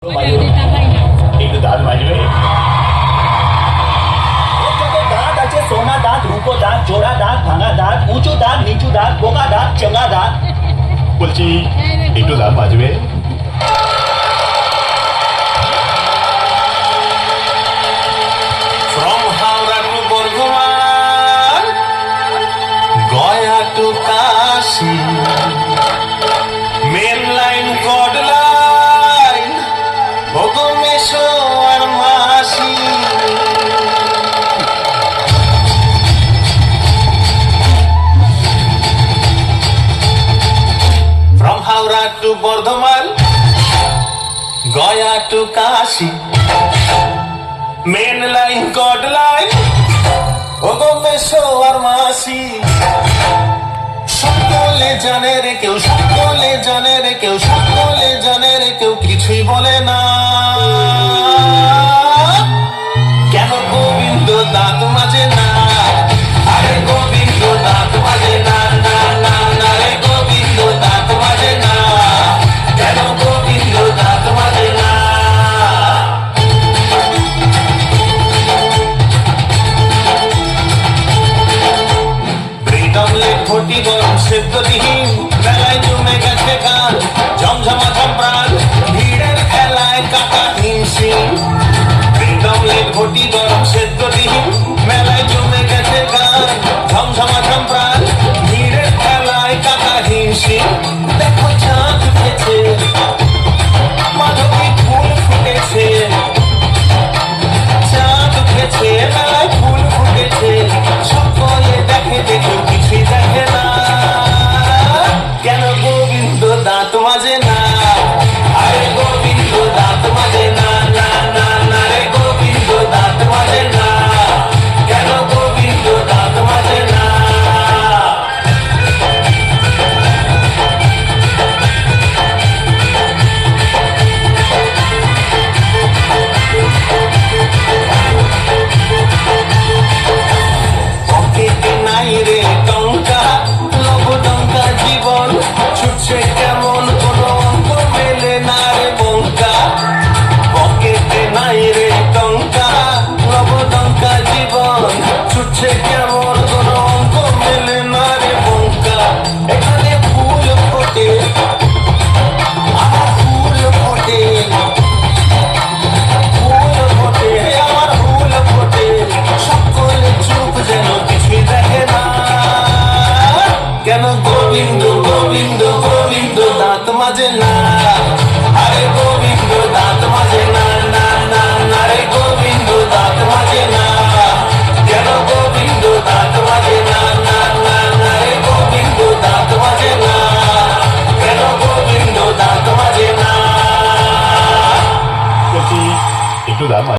একটু দাঁত মাজবে। দাঁত আছে সোনা দাঁত, রূপো দাঁত, জোড়া দাঁত, ভাঙা দাঁত, উঁচু দাঁত, নিচু দাঁত, বোকা দাঁত, চেঙ্গা দাঁত। বলছি একটু দাঁত মাজবে। From Howrah to Bardhaman, Gaya to Kashi, main line, God line, Bhogomeshwar Masi. From Howrah to Bardhaman, Gaya to Kashi, main line কড লাইন ভোগমেশ্বর মাসি। সকলে জানে রে কেউ, সকলে জানে রে কেউ, সকলে জানে রে কেউ কিছুই বলে না। কেন গোবিন্দ দাঁত মাজে না? আরে গোবিন্দ দাঁত মাজে না, না না না রে গোবিন্দ দাঁত মাজে না। কেন গোবিন্দ দাঁত মাজে না? ঘটি গরম সেদ্ধ দিহিন বেলায় জমে গেছে গান, ঝমঝমাঝম প্রাণ ভিড়ের খেলায় কাটা হিমশিম। বৃন্দাবনের ঘটি গরম সেদ্ধ দিহিন মেলায় জমে গেছে গান, ঝমঝমাঝম প্রাণ ভিড়ের খেলায় কাটা হিমশিম। দেখো চাঁদ উঠেছে, মাধবী ফুল ফুটেছে, চাঁদ উঠেছে মেলায় ফুল ফুটেছে। সকলে দেখে দেখে কিছুই দেখে না। কেন গোবিন্দ দাঁত মাজে না? আরে গোবিন্দ দাঁত মাজে না, না না না রে গোবিন্দ দাঁত মাজে না। কেন গোবিন্দ দাঁত মাজে না? পকেটে নাই রে টঙ্কা, লব টঙ্কা জীবন ছুটছে কেমন, কোনো অঙ্ক মেলে না রে বঙ্কা। পকেটে নাই রে টঙ্কা, লব টঙ্কা জীবন ছুটছে কেমন, কোনো অঙ্ক মেলে না রে বঙ্কা। এখানে ফুল ফোটে, আমার ফুল ফোটে, ফুল ফোটে, আমার ফুল ফোটে। সকলে চুপ যেন কিছুই দেখে না। কেন গোবিন্দ গোবিন্দ গোবিন্দ দাঁত মাজে না? আরে গোবিন্দ দাঁত মাজে না, না না না রে গোবিন্দ দাঁত মাজে না। কেন গোবিন্দ দাঁত মাজে না, না না না রে গোবিন্দ দাঁত মাজে না। কেন গোবিন্দ দাঁত মাজে না? বলছি একটু দাঁত